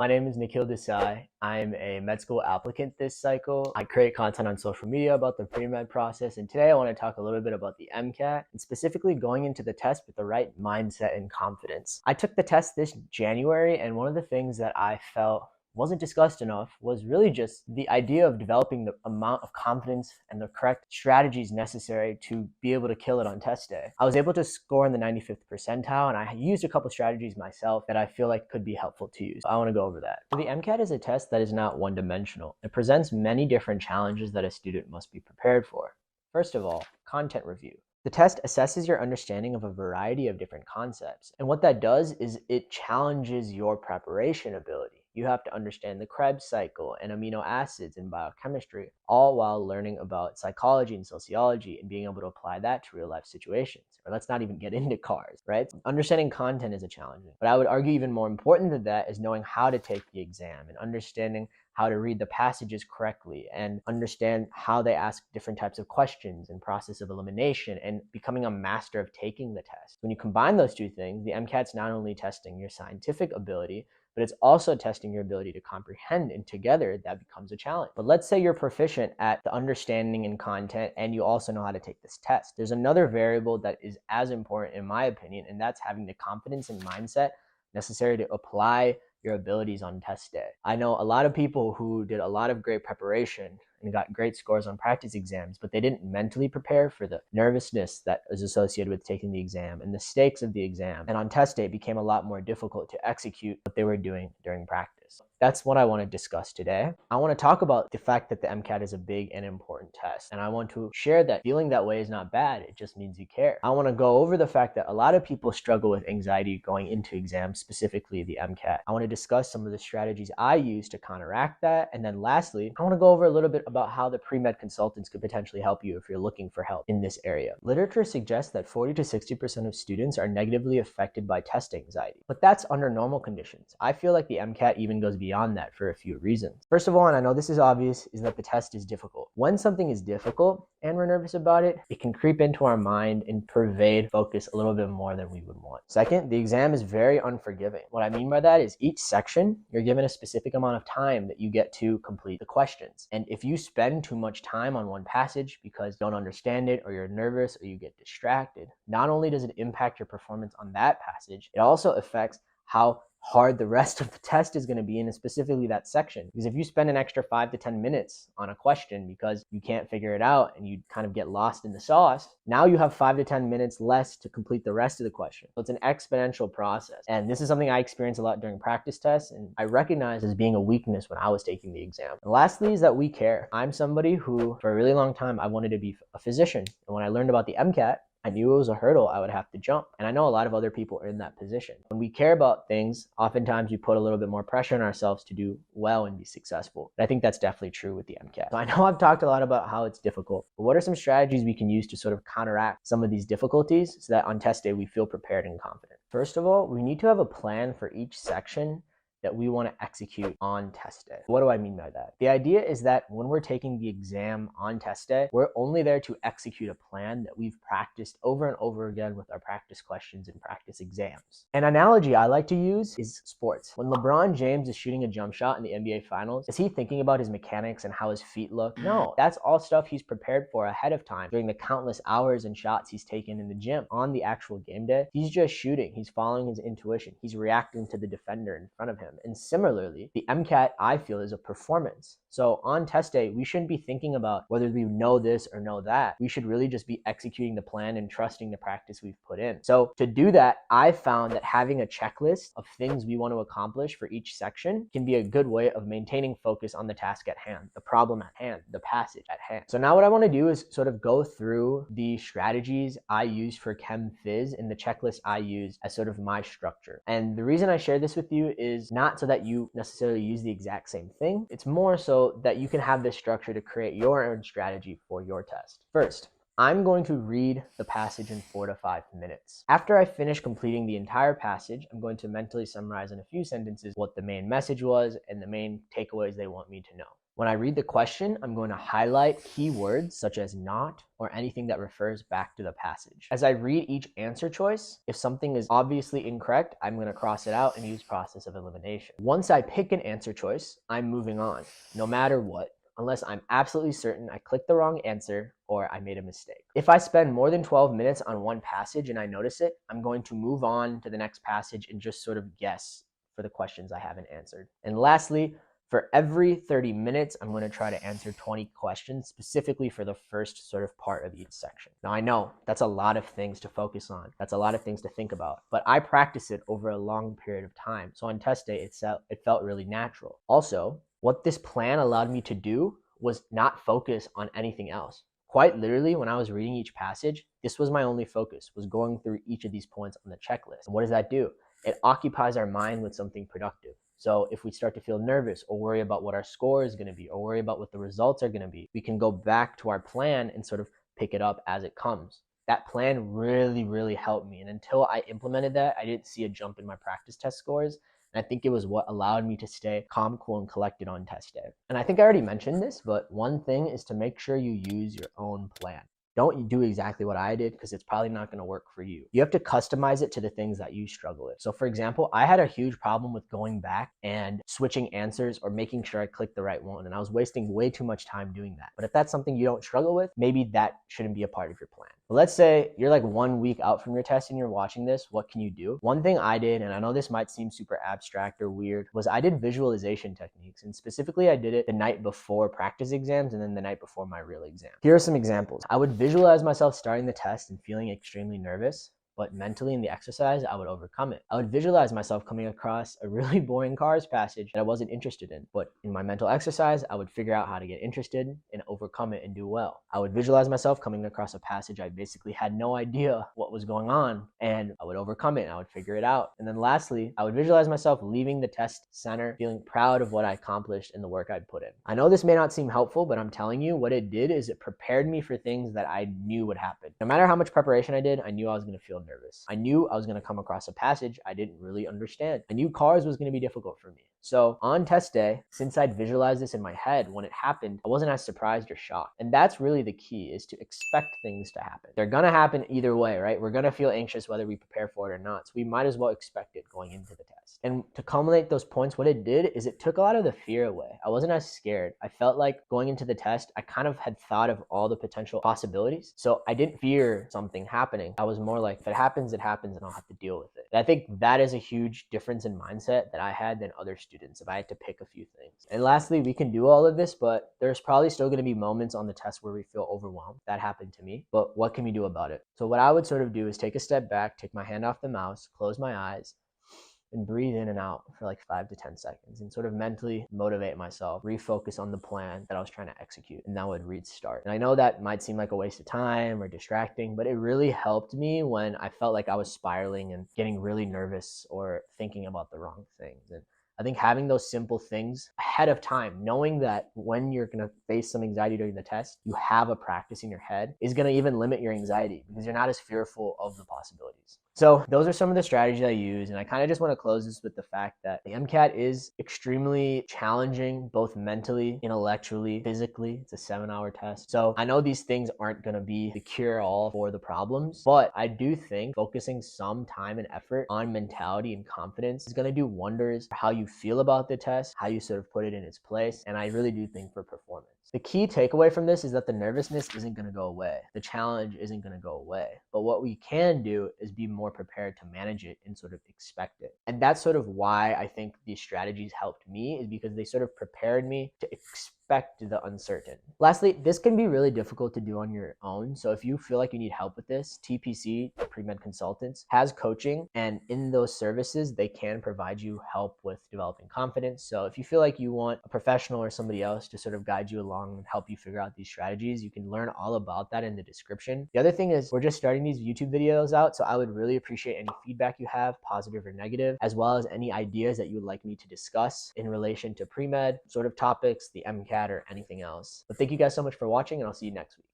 My name is Nikhil Desai. I'm a med school applicant this cycle. I create content on social media about the pre-med process, and today I want to talk a little bit about the MCAT and specifically going into the test with the right mindset and confidence. I took the test this January, and one of the things that I felt wasn't discussed enough was really just the idea of developing the amount of confidence and the correct strategies necessary to be able to kill it on test day. I was able to score in the 95th percentile, and I used a couple strategies myself that I feel like could be helpful to you. So I want to go over that. So the MCAT is a test that is not one-dimensional. It presents many different challenges that a student must be prepared for. First of all, content review. The test assesses your understanding of a variety of different concepts. And what that does is it challenges your preparation ability. You have to understand the Krebs cycle and amino acids and biochemistry, all while learning about psychology and sociology and being able to apply that to real life situations. Or let's not even get into cars, right? Understanding content is a challenge. But I would argue even more important than that is knowing how to take the exam and understanding how to read the passages correctly and understand how they ask different types of questions and process of elimination and becoming a master of taking the test. When you combine those two things, the MCAT's not only testing your scientific ability, but it's also testing your ability to comprehend, and together that becomes a challenge. But let's say you're proficient at the understanding and content and you also know how to take this test. There's another variable that is as important in my opinion, and that's having the confidence and mindset necessary to apply your abilities on test day. I know a lot of people who did a lot of great preparation and got great scores on practice exams, but they didn't mentally prepare for the nervousness that is associated with taking the exam and the stakes of the exam. And on test day, it became a lot more difficult to execute what they were doing during practice. That's what I want to discuss today. I want to talk about the fact that the MCAT is a big and important test. And I want to share that feeling that way is not bad. It just means you care. I want to go over the fact that a lot of people struggle with anxiety going into exams, specifically the MCAT. I want to discuss some of the strategies I use to counteract that. And then lastly, I want to go over a little bit about how the pre-med consultants could potentially help you if you're looking for help in this area. Literature suggests that 40 to 60% of students are negatively affected by test anxiety, but that's under normal conditions. I feel like the MCAT even goes beyond that for a few reasons. First of all, and I know this is obvious, is that the test is difficult. When something is difficult and we're nervous about it, it can creep into our mind and pervade focus a little bit more than we would want. Second, the exam is very unforgiving. What I mean by that is each section, you're given a specific amount of time that you get to complete the questions. And if you spend too much time on one passage because you don't understand it, or you're nervous, or you get distracted, not only does it impact your performance on that passage, it also affects how hard the rest of the test is going to be, and specifically that section. Because if you spend an extra 5 to 10 minutes on a question because you can't figure it out and you kind of get lost in the sauce, now you have 5 to 10 minutes less to complete the rest of the question. So it's an exponential process. And this is something I experienced a lot during practice tests, and I recognized as being a weakness when I was taking the exam. And lastly is that we care. I'm somebody who, for a really long time, I wanted to be a physician. And when I learned about the MCAT, I knew it was a hurdle I would have to jump. And I know a lot of other people are in that position. When we care about things, oftentimes we put a little bit more pressure on ourselves to do well and be successful. And I think that's definitely true with the MCAT. So I know I've talked a lot about how it's difficult, but what are some strategies we can use to sort of counteract some of these difficulties so that on test day we feel prepared and confident? First of all, we need to have a plan for each section that we want to execute on test day. What do I mean by that? The idea is that when we're taking the exam on test day, we're only there to execute a plan that we've practiced over and over again with our practice questions and practice exams. An analogy I like to use is sports. When LeBron James is shooting a jump shot in the NBA Finals, is he thinking about his mechanics and how his feet look? No, that's all stuff he's prepared for ahead of time during the countless hours and shots he's taken in the gym. On the actual game day, he's just shooting. He's following his intuition. He's reacting to the defender in front of him. And similarly, the MCAT, I feel, is a performance. So on test day, we shouldn't be thinking about whether we know this or know that. We should really just be executing the plan and trusting the practice we've put in. So to do that, I found that having a checklist of things we want to accomplish for each section can be a good way of maintaining focus on the task at hand, the problem at hand, the passage at hand. So now what I want to do is sort of go through the strategies I use for Chem Phys and the checklist I use as sort of my structure. And the reason I share this with you is not so that you necessarily use the exact same thing. It's more so that you can have this structure to create your own strategy for your test. First, I'm going to read the passage in 4 to 5 minutes. After I finish completing the entire passage, I'm going to mentally summarize in a few sentences what the main message was and the main takeaways they want me to know. When I read the question, I'm going to highlight keywords such as not or anything that refers back to the passage. As I read each answer choice, if something is obviously incorrect, I'm going to cross it out and use process of elimination. Once I pick an answer choice, I'm moving on, no matter what, unless I'm absolutely certain I clicked the wrong answer or I made a mistake. If I spend more than 12 minutes on one passage and I notice it, I'm going to move on to the next passage and just sort of guess for the questions I haven't answered. And lastly, for every 30 minutes, I'm going to try to answer 20 questions specifically for the first sort of part of each section. Now, I know that's a lot of things to focus on. That's a lot of things to think about, but I practice it over a long period of time. So on test day, it felt really natural. Also, what this plan allowed me to do was not focus on anything else. Quite literally, when I was reading each passage, this was my only focus, was going through each of these points on the checklist. And what does that do? It occupies our mind with something productive. So if we start to feel nervous or worry about what our score is going to be or worry about what the results are going to be, we can go back to our plan and sort of pick it up as it comes. That plan really, really helped me. And until I implemented that, I didn't see a jump in my practice test scores. And I think it was what allowed me to stay calm, cool, and collected on test day. And I think I already mentioned this, but one thing is to make sure you use your own plan. Don't do exactly what I did because it's probably not going to work for you. You have to customize it to the things that you struggle with. So for example, I had a huge problem with going back and switching answers or making sure I clicked the right one. And I was wasting way too much time doing that. But if that's something you don't struggle with, maybe that shouldn't be a part of your plan. But let's say you're like 1 week out from your test and you're watching this. What can you do? One thing I did, and I know this might seem super abstract or weird, was I did visualization techniques. And specifically, I did it the night before practice exams and then the night before my real exam. Here are some examples. I would visualize myself starting the test and feeling extremely nervous, but mentally in the exercise, I would overcome it. I would visualize myself coming across a really boring cars passage that I wasn't interested in, but in my mental exercise, I would figure out how to get interested and overcome it and do well. I would visualize myself coming across a passage I basically had no idea what was going on, and I would overcome it and I would figure it out. And then lastly, I would visualize myself leaving the test center feeling proud of what I accomplished and the work I'd put in. I know this may not seem helpful, but I'm telling you, what it did is it prepared me for things that I knew would happen. No matter how much preparation I did, I knew I was going to feel nervous. I knew I was going to come across a passage I didn't really understand. I knew cars was going to be difficult for me. So on test day, since I'd visualized this in my head, when it happened, I wasn't as surprised or shocked. And that's really the key, is to expect things to happen. They're going to happen either way, right? We're going to feel anxious whether we prepare for it or not. So we might as well expect it going into the test. And to culminate those points, what it did is it took a lot of the fear away. I wasn't as scared. I felt like going into the test, I kind of had thought of all the potential possibilities. So I didn't fear something happening. I was more like, if it happens, it happens, and I'll have to deal with it. And I think that is a huge difference in mindset that I had than other students if I had to pick a few things. And lastly, we can do all of this, but there's probably still going to be moments on the test where we feel overwhelmed. That happened to me, but what can we do about it? So what I would sort of do is take a step back, take my hand off the mouse, close my eyes, and breathe in and out for like 5 to 10 seconds and sort of mentally motivate myself, refocus on the plan that I was trying to execute, and that would restart. And I know that might seem like a waste of time or distracting, but it really helped me when I felt like I was spiraling and getting really nervous or thinking about the wrong things. And I think having those simple things ahead of time, knowing that when you're going to face some anxiety during the test, you have a practice in your head, is going to even limit your anxiety because you're not as fearful of the possibilities. So those are some of the strategies I use. And I kind of just want to close this with the fact that the MCAT is extremely challenging, both mentally, intellectually, physically. It's a 7-hour test. So I know these things aren't going to be the cure-all for the problems, but I do think focusing some time and effort on mentality and confidence is going to do wonders for how you feel about the test, how you sort of put it in its place. And I really do think for performance. The key takeaway from this is that the nervousness isn't going to go away. The challenge isn't going to go away. But what we can do is be more prepared to manage it and sort of expect it. And that's sort of why I think these strategies helped me, is because they sort of prepared me to expect the uncertain. Lastly, this can be really difficult to do on your own. So if you feel like you need help with this, TPC, Pre-Med Consultants, has coaching, and in those services, they can provide you help with developing confidence. So if you feel like you want a professional or somebody else to sort of guide you along and help you figure out these strategies, you can learn all about that in the description. The other thing is we're just starting these YouTube videos out, so I would really appreciate any feedback you have, positive or negative, as well as any ideas that you would like me to discuss in relation to pre-med sort of topics, the MCAT, or anything else. But thank you guys so much for watching, and I'll see you next week.